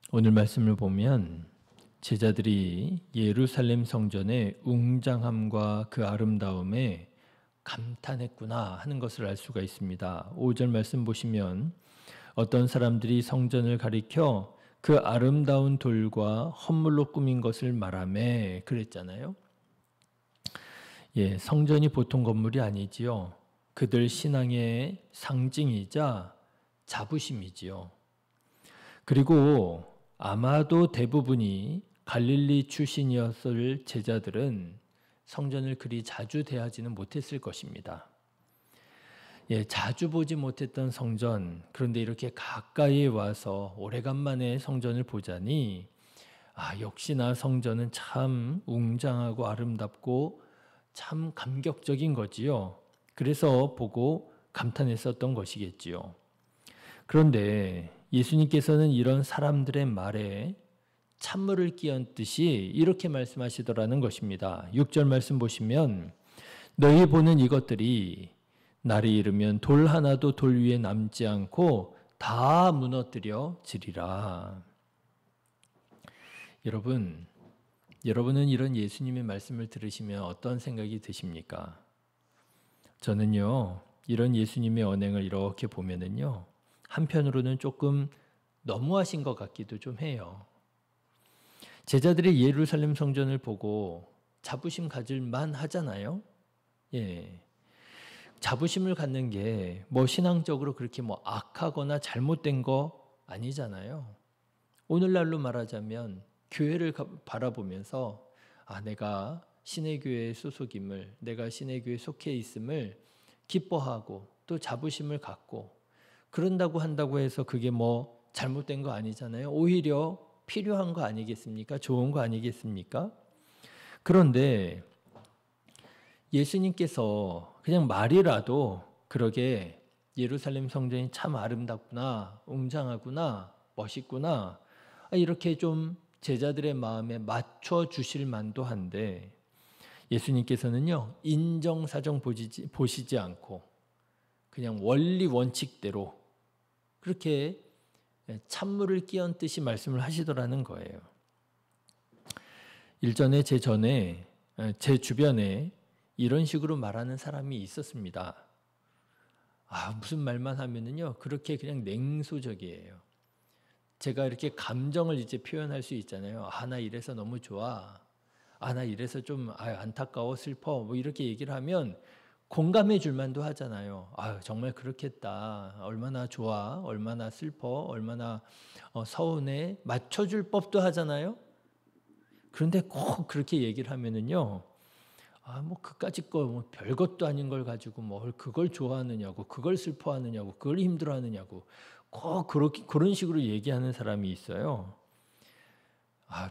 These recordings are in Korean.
오늘 말씀을 보면 제자들이 예루살렘 성전의 웅장함과 그 아름다움에 감탄했구나 하는 것을 알 수가 있습니다. 5절 말씀 보시면 어떤 사람들이 성전을 가리켜 그 아름다운 돌과 헌물로 꾸민 것을 말하매 그랬잖아요. 예, 성전이 보통 건물이 아니지요. 그들 신앙의 상징이자 자부심이지요. 그리고 아마도 대부분이 갈릴리 출신이었을 제자들은 성전을 그리 자주 대하지는 못했을 것입니다. 예, 자주 보지 못했던 성전, 그런데 이렇게 가까이 와서 오래간만에 성전을 보자니 역시나 성전은 참 웅장하고 아름답고 참 감격적인 거지요. 그래서 보고 감탄했었던 것이겠지요. 그런데 예수님께서는 이런 사람들의 말에 찬물을 끼얹듯이 이렇게 말씀하시더라는 것입니다. 6절 말씀 보시면 너희 보는 이것들이 날이 이르면 돌 하나도 돌 위에 남지 않고 다 무너뜨려지리라. 여러분은 이런 예수님의 말씀을 들으시면 어떤 생각이 드십니까? 저는요, 이런 예수님의 언행을 이렇게 보면은요, 한편으로는 조금 너무하신 것 같기도 좀 해요. 제자들이 예루살렘 성전을 보고 자부심 가질 만 하잖아요. 예. 자부심을 갖는 게 신앙적으로 그렇게 악하거나 잘못된 거 아니잖아요. 오늘날로 말하자면 교회를 바라보면서 내가 신의 교회의 소속임을, 내가 신의 교회에 속해 있음을 기뻐하고 또 자부심을 갖고 그런다고 한다고 해서 그게 잘못된 거 아니잖아요. 오히려 필요한 거 아니겠습니까? 좋은 거 아니겠습니까? 그런데 예수님께서 그냥 말이라도 그러게 예루살렘 성전이 참 아름답구나, 웅장하구나, 멋있구나 이렇게 좀 제자들의 마음에 맞춰 주실 만도 한데 예수님께서는요 인정사정 보시지 않고 그냥 원리 원칙대로 그렇게 찬물을 끼얹듯이 말씀을 하시더라는 거예요. 일전에 제 주변에 이런 식으로 말하는 사람이 있었습니다. 무슨 말만 하면은요 그렇게 그냥 냉소적이에요. 제가 이렇게 감정을 이제 표현할 수 있잖아요. 나 이래서 너무 좋아. 나 이래서 좀 안타까워, 슬퍼. 이렇게 얘기를 하면 공감해 줄 만도 하잖아요. 정말 그렇겠다. 얼마나 좋아, 얼마나 슬퍼, 얼마나 서운해. 맞춰줄 법도 하잖아요. 그런데 꼭 그렇게 얘기를 하면은요. 그까짓 거 별것도 아닌 걸 가지고 그걸 좋아하느냐고, 그걸 슬퍼하느냐고, 그걸 힘들어하느냐고 꼭 그런 식으로 얘기하는 사람이 있어요.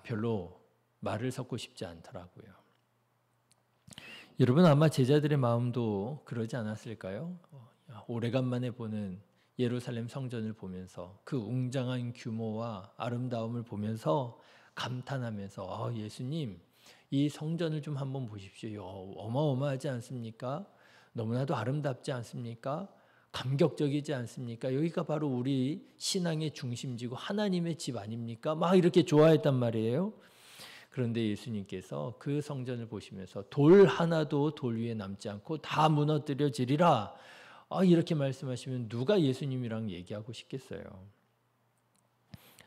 별로 말을 섞고 싶지 않더라고요. 여러분 아마 제자들의 마음도 그러지 않았을까요? 오래간만에 보는 예루살렘 성전을 보면서 그 웅장한 규모와 아름다움을 보면서 감탄하면서 예수님 이 성전을 좀 한번 보십시오. 어마어마하지 않습니까? 너무나도 아름답지 않습니까? 감격적이지 않습니까? 여기가 바로 우리 신앙의 중심지고 하나님의 집 아닙니까? 이렇게 좋아했단 말이에요. 그런데 예수님께서 그 성전을 보시면서 돌 하나도 돌 위에 남지 않고 다 무너뜨려지리라. 이렇게 말씀하시면 누가 예수님이랑 얘기하고 싶겠어요?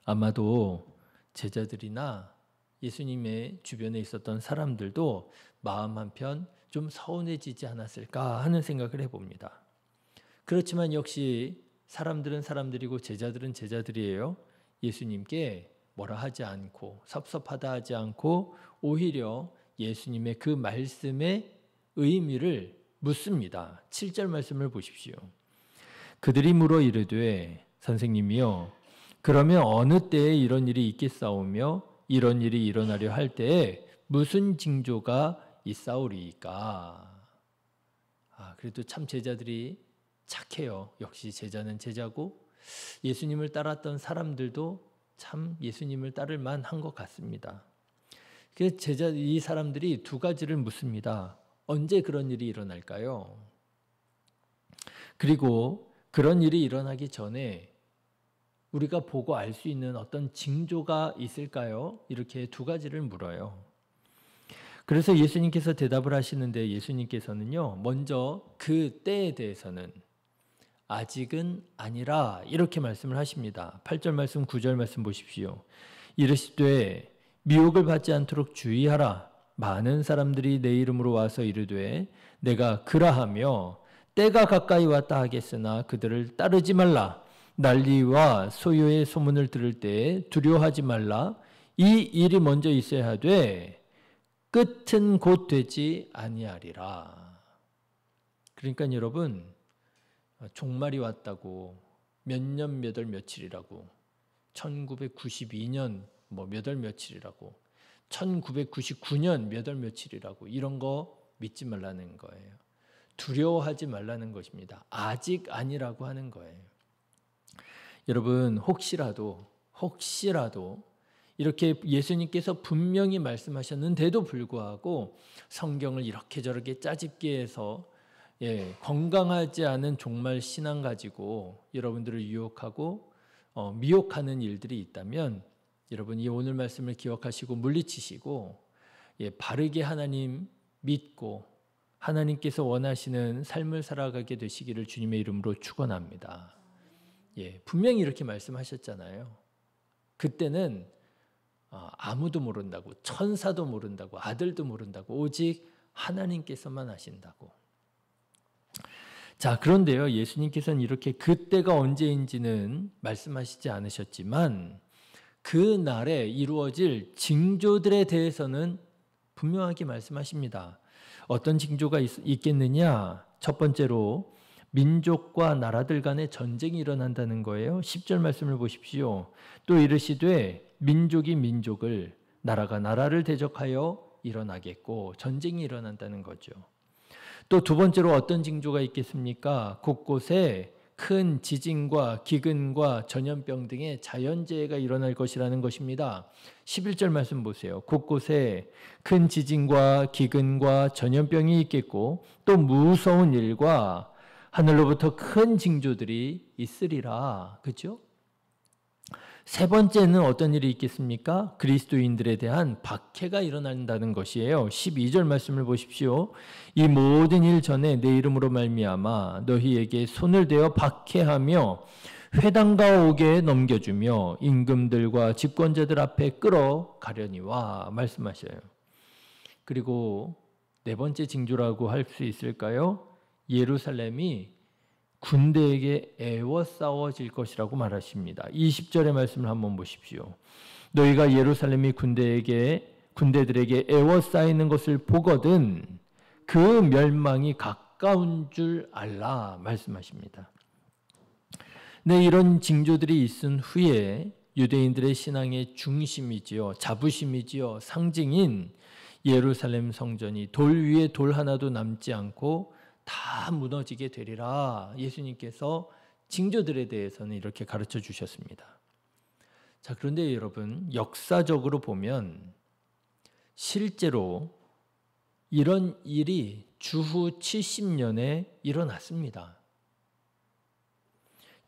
아마도 제자들이나 예수님의 주변에 있었던 사람들도 마음 한편 좀 서운해지지 않았을까 하는 생각을 해봅니다. 그렇지만 역시 사람들은 사람들이고 제자들은 제자들이에요. 예수님께 뭐라 하지 않고 섭섭하다 하지 않고 오히려 예수님의 그 말씀의 의미를 묻습니다. 7절 말씀을 보십시오. 그들이 물어 이르되 선생님이여 그러면 어느 때에 이런 일이 있겠사오며 이런 일이 일어나려 할 때에 무슨 징조가 있사오리이까? 그래도 참 제자들이 착해요. 역시 제자는 제자고 예수님을 따랐던 사람들도 참 예수님을 따를 만한 것 같습니다. 그래서 이 사람들이 두 가지를 묻습니다. 언제 그런 일이 일어날까요? 그리고 그런 일이 일어나기 전에 우리가 보고 알 수 있는 어떤 징조가 있을까요? 이렇게 두 가지를 물어요. 그래서 예수님께서 대답을 하시는데 예수님께서는요, 먼저 그 때에 대해서는 아직은 아니라 이렇게 말씀을 하십니다. 8절 말씀, 9절 말씀 보십시오. 이르시되 미혹을 받지 않도록 주의하라. 많은 사람들이 내 이름으로 와서 이르되 내가 그라하며 때가 가까이 왔다 하겠으나 그들을 따르지 말라. 난리와 소요의 소문을 들을 때에 두려워하지 말라. 이 일이 먼저 있어야 하되 끝은 곧 되지 아니하리라. 그러니까 여러분, 종말이 왔다고 몇 년 몇 월 며칠이라고 1992년 몇 월 며칠이라고 1999년 몇 월 며칠이라고 이런 거 믿지 말라는 거예요. 두려워하지 말라는 것입니다. 아직 아니라고 하는 거예요. 여러분, 혹시라도 이렇게 예수님께서 분명히 말씀하셨는데도 불구하고 성경을 이렇게 저렇게 짜집게 해서 건강하지 않은 종말 신앙 가지고 여러분들을 유혹하고 미혹하는 일들이 있다면 여러분 이 오늘 말씀을 기억하시고 물리치시고 바르게 하나님 믿고 하나님께서 원하시는 삶을 살아가게 되시기를 주님의 이름으로 축원합니다. 분명히 이렇게 말씀하셨잖아요. 그때는 아무도 모른다고, 천사도 모른다고, 아들도 모른다고, 오직 하나님께서만 아신다고. 자, 그런데요, 예수님께서는 이렇게 그때가 언제인지는 말씀하시지 않으셨지만 그 날에 이루어질 징조들에 대해서는 분명하게 말씀하십니다. 어떤 징조가 있겠느냐? 첫 번째로 민족과 나라들 간의 전쟁이 일어난다는 거예요. 10절 말씀을 보십시오. 또 이르시되 민족이 민족을, 나라가 나라를 대적하여 일어나겠고 전쟁이 일어난다는 거죠. 또 두 번째로 어떤 징조가 있겠습니까? 곳곳에 큰 지진과 기근과 전염병 등의 자연재해가 일어날 것이라는 것입니다. 11절 말씀 보세요. 곳곳에 큰 지진과 기근과 전염병이 있겠고 또 무서운 일과 하늘로부터 큰 징조들이 있으리라. 그렇죠? 세 번째는 어떤 일이 있겠습니까? 그리스도인들에 대한 박해가 일어난다는 것이에요. 12절 말씀을 보십시오. 이 모든 일 전에 내 이름으로 말미암아 너희에게 손을 대어 박해하며 회당과 옥에 넘겨주며 임금들과 집권자들 앞에 끌어가려니와 말씀하셔요. 그리고 네 번째 징조라고 할 수 있을까요? 예루살렘이 군대에게 애워싸워질 것이라고 말하십니다. 20절의 말씀을 한번 보십시오. 너희가 예루살렘이 군대들에게 애워싸이는 것을 보거든 그 멸망이 가까운 줄 알라 말씀하십니다. 네, 이런 징조들이 있은 후에 유대인들의 신앙의 중심이지요, 자부심이지요, 상징인 예루살렘 성전이 돌 위에 돌 하나도 남지 않고 다 무너지게 되리라. 예수님께서 징조들에 대해서는 이렇게 가르쳐 주셨습니다. 자, 그런데 여러분, 역사적으로 보면 실제로 이런 일이 주후 70년에 일어났습니다.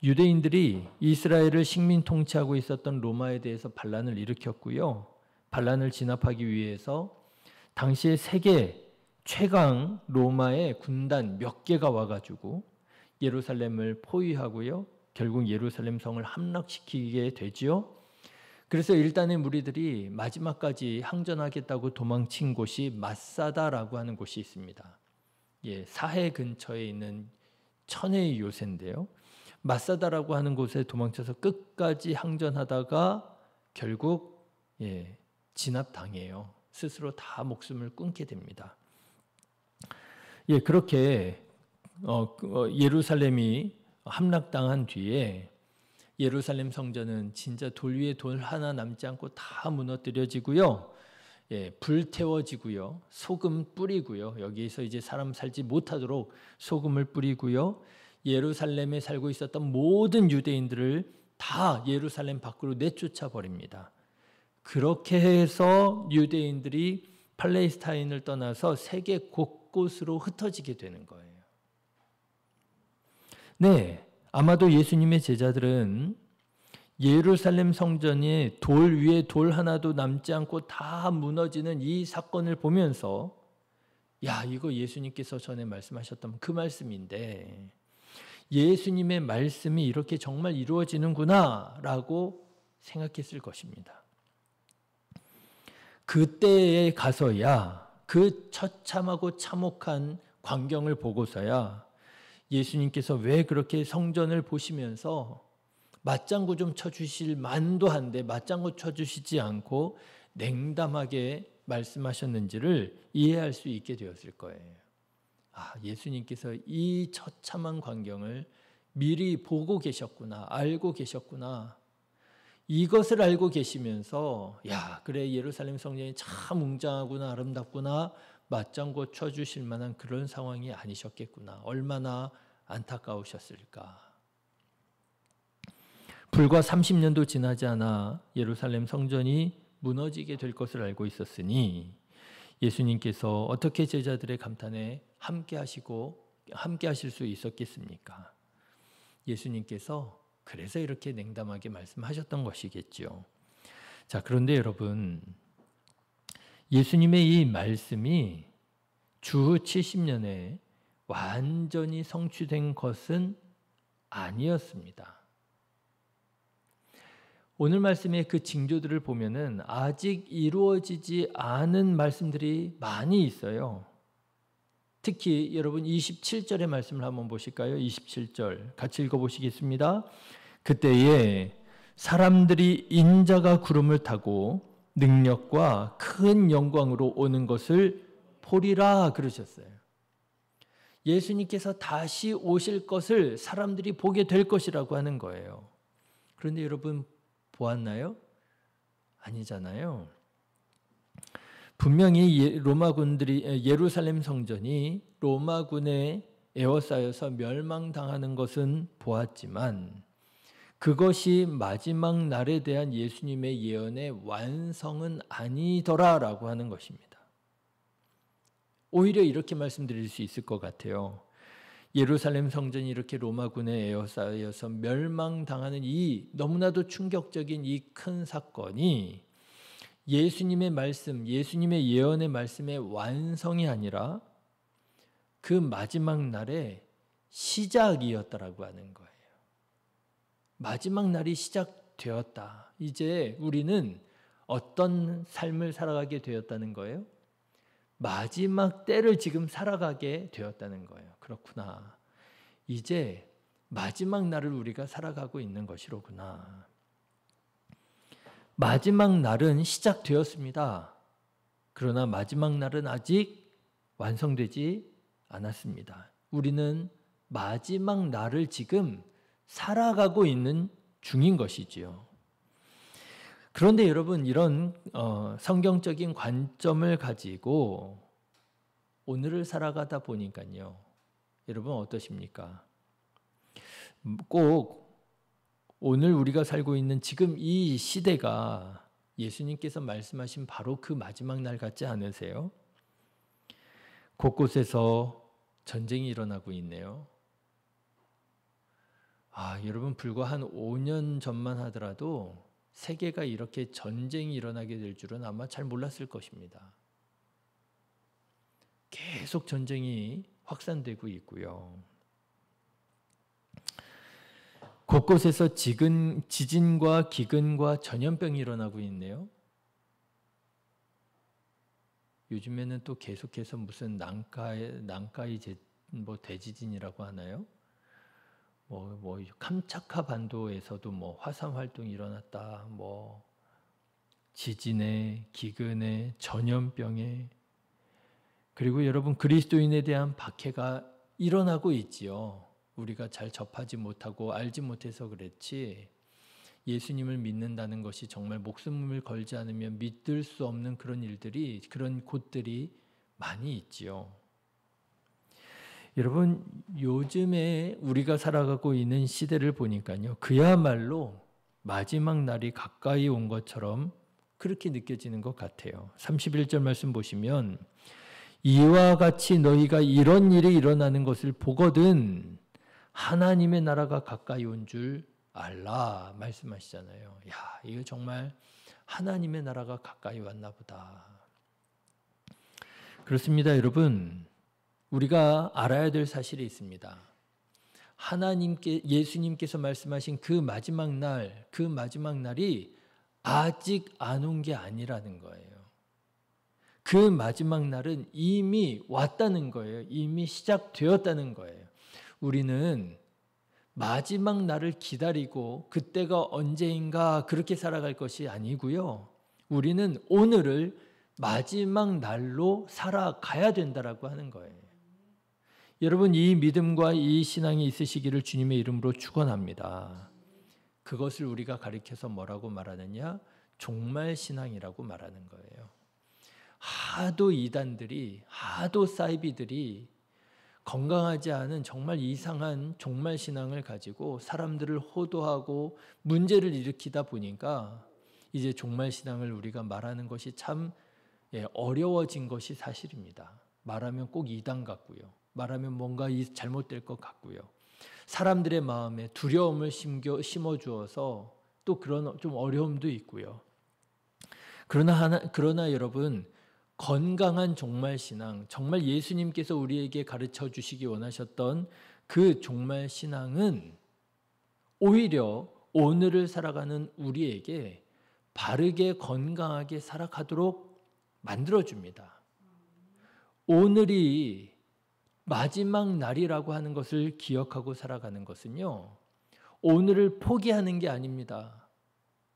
유대인들이 이스라엘을 식민 통치하고 있었던 로마에 대해서 반란을 일으켰고요. 반란을 진압하기 위해서 당시에 세계 최강 로마의 군단 몇 개가 와가지고 예루살렘을 포위하고요. 결국 예루살렘 성을 함락시키게 되지요. 그래서 일단의 무리들이 마지막까지 항전하겠다고 도망친 곳이 마사다라고 하는 곳이 있습니다. 사해 근처에 있는 천혜의 요새인데요. 마사다라고 하는 곳에 도망쳐서 끝까지 항전하다가 결국 진압당해요. 스스로 다 목숨을 끊게 됩니다. 그렇게 예루살렘이 함락당한 뒤에 예루살렘 성전은 진짜 돌 위에 돌 하나 남지 않고 다 무너뜨려지고요. 불태워지고요. 소금 뿌리고요. 여기에서 이제 사람 살지 못하도록 소금을 뿌리고요. 예루살렘에 살고 있었던 모든 유대인들을 다 예루살렘 밖으로 내쫓아 버립니다. 그렇게 해서 유대인들이 팔레스타인을 떠나서 세계 곳곳으로 흩어지게 되는 거예요. 네, 아마도 예수님의 제자들은 예루살렘 성전이 돌 위에 돌 하나도 남지 않고 다 무너지는 이 사건을 보면서 야, 이거 예수님께서 전에 말씀하셨던 그 말씀인데 예수님의 말씀이 이렇게 정말 이루어지는구나 라고 생각했을 것입니다. 그때에 가서야 그 처참하고 참혹한 광경을 보고서야 예수님께서 왜 그렇게 성전을 보시면서 맞장구 좀 쳐주실 만도 한데 맞장구 쳐주시지 않고 냉담하게 말씀하셨는지를 이해할 수 있게 되었을 거예요. 아, 예수님께서 이 처참한 광경을 미리 보고 계셨구나, 알고 계셨구나. 이것을 알고 계시면서 야, 그래 예루살렘 성전이 참 웅장하구나, 아름답구나, 맞장구 쳐주실 만한 그런 상황이 아니셨겠구나. 얼마나 안타까우셨을까. 불과 30년도 지나지 않아 예루살렘 성전이 무너지게 될 것을 알고 있었으니 예수님께서 어떻게 제자들의 감탄에 함께 하실 수 있었겠습니까? 예수님께서 그래서 이렇게 냉담하게 말씀하셨던 것이겠죠. 자, 그런데 여러분, 예수님의 이 말씀이 주후 70년에 완전히 성취된 것은 아니었습니다. 오늘 말씀의 그 징조들을 보면은 아직 이루어지지 않은 말씀들이 많이 있어요. 특히 여러분 27절의 말씀을 한번 보실까요? 27절 같이 읽어보시겠습니다. 그때에 사람들이 인자가 구름을 타고 능력과 큰 영광으로 오는 것을 보리라 그러셨어요. 예수님께서 다시 오실 것을 사람들이 보게 될 것이라고 하는 거예요. 그런데 여러분 보았나요? 아니잖아요. 분명히 로마군들이 예루살렘 성전이 로마군에 에워싸여서 멸망당하는 것은 보았지만 그것이 마지막 날에 대한 예수님의 예언의 완성은 아니더라라고 하는 것입니다. 오히려 이렇게 말씀드릴 수 있을 것 같아요. 예루살렘 성전이 이렇게 로마군에 에워싸여서 멸망당하는 이 너무나도 충격적인 이 큰 사건이 예수님의 말씀, 예수님의 예언의 말씀의 완성이 아니라 그 마지막 날의 시작이었다라고 하는 거예요. 마지막 날이 시작되었다. 이제 우리는 어떤 삶을 살아가게 되었다는 거예요? 마지막 때를 지금 살아가게 되었다는 거예요. 그렇구나. 이제 마지막 날을 우리가 살아가고 있는 것이로구나. 마지막 날은 시작되었습니다. 그러나 마지막 날은 아직 완성되지 않았습니다. 우리는 마지막 날을 지금 살아가고 있는 중인 것이지요. 그런데 여러분 이런 성경적인 관점을 가지고 오늘을 살아가다 보니까요. 여러분 어떠십니까? 꼭 오늘 우리가 살고 있는 지금 이 시대가 예수님께서 말씀하신 바로 그 마지막 날 같지 않으세요? 곳곳에서 전쟁이 일어나고 있네요. 여러분 불과 한 5년 전만 하더라도 세계가 이렇게 전쟁이 일어나게 될 줄은 아마 잘 몰랐을 것입니다. 계속 전쟁이 확산되고 있고요. 곳곳에서 지진과 기근과 전염병이 일어나고 있네요. 요즘에는 또 계속해서 무슨 난카이 대지진이라고 하나요? 캄차카 반도에서도 화산 활동이 일어났다. 지진에, 기근에, 전염병에 그리고 여러분 그리스도인에 대한 박해가 일어나고 있지요. 우리가 잘 접하지 못하고 알지 못해서 그렇지 예수님을 믿는다는 것이 정말 목숨을 걸지 않으면 믿을 수 없는 그런 일들이 그런 곳들이 많이 있지요. 여러분 요즘에 우리가 살아가고 있는 시대를 보니까요. 그야말로 마지막 날이 가까이 온 것처럼 그렇게 느껴지는 것 같아요. 31절 말씀 보시면 이와 같이 너희가 이런 일이 일어나는 것을 보거든 하나님의 나라가 가까이 온 줄 알라 말씀하시잖아요. 야, 이거 정말 하나님의 나라가 가까이 왔나 보다. 그렇습니다, 여러분. 우리가 알아야 될 사실이 있습니다. 예수님께서 말씀하신 그 마지막 날이 아직 안 온 게 아니라는 거예요. 그 마지막 날은 이미 왔다는 거예요. 이미 시작되었다는 거예요. 우리는 마지막 날을 기다리고 그때가 언제인가 그렇게 살아갈 것이 아니고요. 우리는 오늘을 마지막 날로 살아가야 된다라고 하는 거예요. 여러분, 이 믿음과 이 신앙이 있으시기를 주님의 이름으로 축원합니다. 그것을 우리가 가리켜서 뭐라고 말하느냐? 종말 신앙이라고 말하는 거예요. 하도 이단들이, 하도 사이비들이 건강하지 않은 정말 이상한 종말 신앙을 가지고 사람들을 호도하고 문제를 일으키다 보니까 이제 종말 신앙을 우리가 말하는 것이 참 어려워진 것이 사실입니다. 말하면 꼭 이단 같고요. 말하면 뭔가 잘못될 것 같고요. 사람들의 마음에 두려움을 심어주어서 또 그런 좀 어려움도 있고요. 그러나 여러분, 건강한 종말신앙, 정말 예수님께서 우리에게 가르쳐 주시기 원하셨던 그 종말신앙은 오히려 오늘을 살아가는 우리에게 바르게 건강하게 살아가도록 만들어줍니다. 오늘이 마지막 날이라고 하는 것을 기억하고 살아가는 것은요, 오늘을 포기하는 게 아닙니다.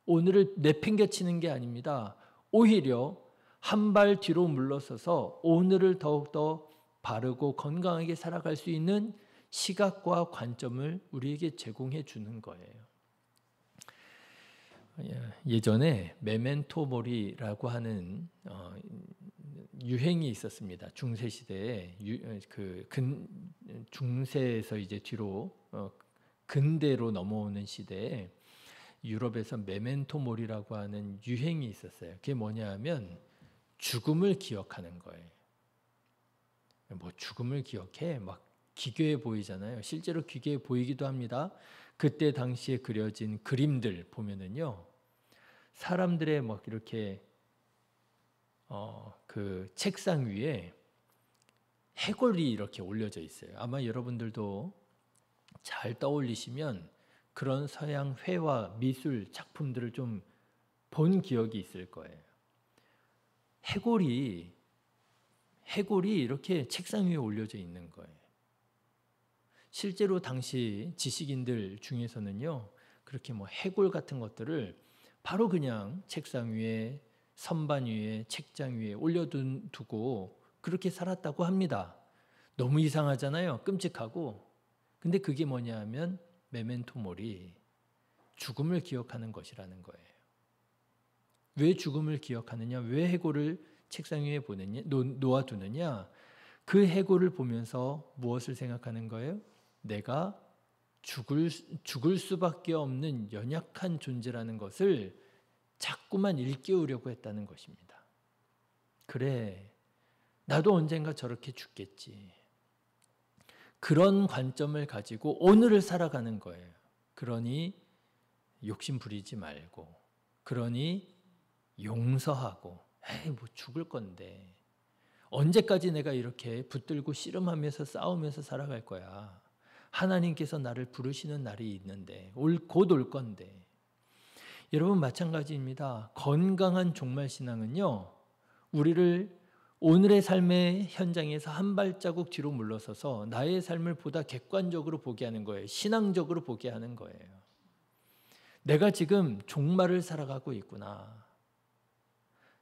오늘을 내팽개치는 게 아닙니다. 오히려 한 발 뒤로 물러서서 오늘을 더욱더 바르고 건강하게 살아갈 수 있는 시각과 관점을 우리에게 제공해 주는 거예요. 예전에 메멘토 모리라고 하는 유행이 있었습니다. 중세 시대에 중세에서 이제 뒤로 근대로 넘어오는 시대에 유럽에서 메멘토 모리라고 하는 유행이 있었어요. 그게 뭐냐하면 죽음을 기억하는 거예요. 뭐 죽음을 기억해? 막 기괴해 보이잖아요. 실제로 기괴해 보이기도 합니다. 그때 당시에 그려진 그림들 보면은요, 사람들의 막 이렇게 그 책상 위에 해골이 이렇게 올려져 있어요. 아마 여러분들도 잘 떠올리시면 그런 서양 회화, 미술 작품들을 좀 본 기억이 있을 거예요. 해골이 이렇게 책상 위에 올려져 있는 거예요. 실제로 당시 지식인들 중에서는요, 그렇게 뭐 해골 같은 것들을 바로 그냥 책상 위에, 선반 위에, 책장 위에 올려두고 그렇게 살았다고 합니다. 너무 이상하잖아요. 끔찍하고. 근데 그게 뭐냐 하면 메멘토 모리, 죽음을 기억하는 것이라는 거예요. 왜 죽음을 기억하느냐? 왜 해골을 책상 위에 놓아두느냐? 그 해골을 보면서 무엇을 생각하는 거예요? 내가 죽을 수밖에 없는 연약한 존재라는 것을 자꾸만 일깨우려고 했다는 것입니다. 그래, 나도 언젠가 저렇게 죽겠지. 그런 관점을 가지고 오늘을 살아가는 거예요. 그러니 욕심 부리지 말고, 그러니 용서하고, 에이, 뭐 죽을 건데 언제까지 내가 이렇게 붙들고 씨름하면서 싸우면서 살아갈 거야. 하나님께서 나를 부르시는 날이 있는데 곧 올 건데. 여러분, 마찬가지입니다. 건강한 종말신앙은요, 우리를 오늘의 삶의 현장에서 한 발자국 뒤로 물러서서 나의 삶을 보다 객관적으로 보게 하는 거예요. 신앙적으로 보게 하는 거예요. 내가 지금 종말을 살아가고 있구나.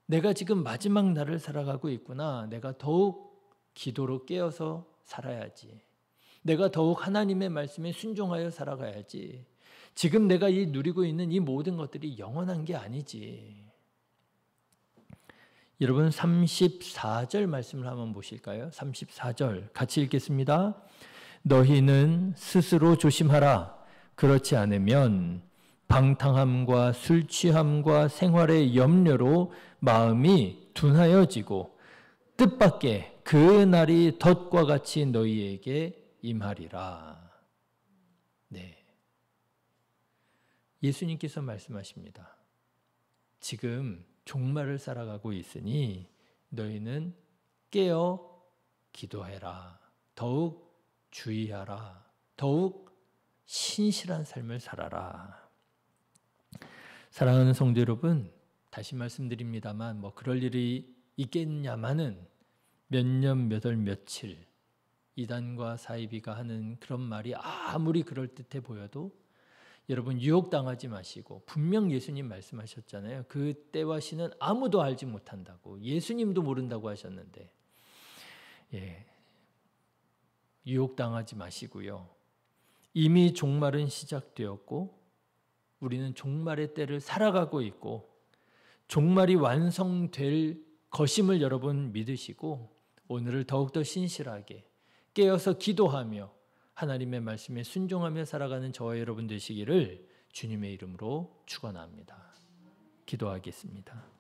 내가 지금 마지막 날을 살아가고 있구나. 내가 더욱 기도로 깨어서 살아야지. 내가 더욱 하나님의 말씀에 순종하여 살아가야지. 지금 내가 누리고 있는 이 모든 것들이 영원한 게 아니지. 여러분, 34절 말씀을 한번 보실까요? 34절 같이 읽겠습니다. 너희는 스스로 조심하라. 그렇지 않으면 방탕함과 술 취함과 생활의 염려로 마음이 둔하여지고 뜻밖의 그 날이 덫과 같이 너희에게 임하리라. 네. 예수님께서 말씀하십니다. 지금 종말을 살아가고 있으니 너희는 깨어 기도해라. 더욱 주의하라. 더욱 신실한 삶을 살아라. 사랑하는 성도 여러분, 다시 말씀드립니다만 그럴 일이 있겠냐마는 몇 년, 몇 월, 며칠 이단과 사이비가 하는 그런 말이 아무리 그럴듯해 보여도 여러분 유혹당하지 마시고, 분명 예수님 말씀하셨잖아요. 그 때와 시는 아무도 알지 못한다고, 예수님도 모른다고 하셨는데, 유혹당하지 마시고요. 이미 종말은 시작되었고 우리는 종말의 때를 살아가고 있고 종말이 완성될 것임을 여러분 믿으시고 오늘을 더욱더 신실하게 깨어서 기도하며 하나님의 말씀에 순종하며 살아가는 저와 여러분 되시기를 주님의 이름으로 축원합니다. 기도하겠습니다.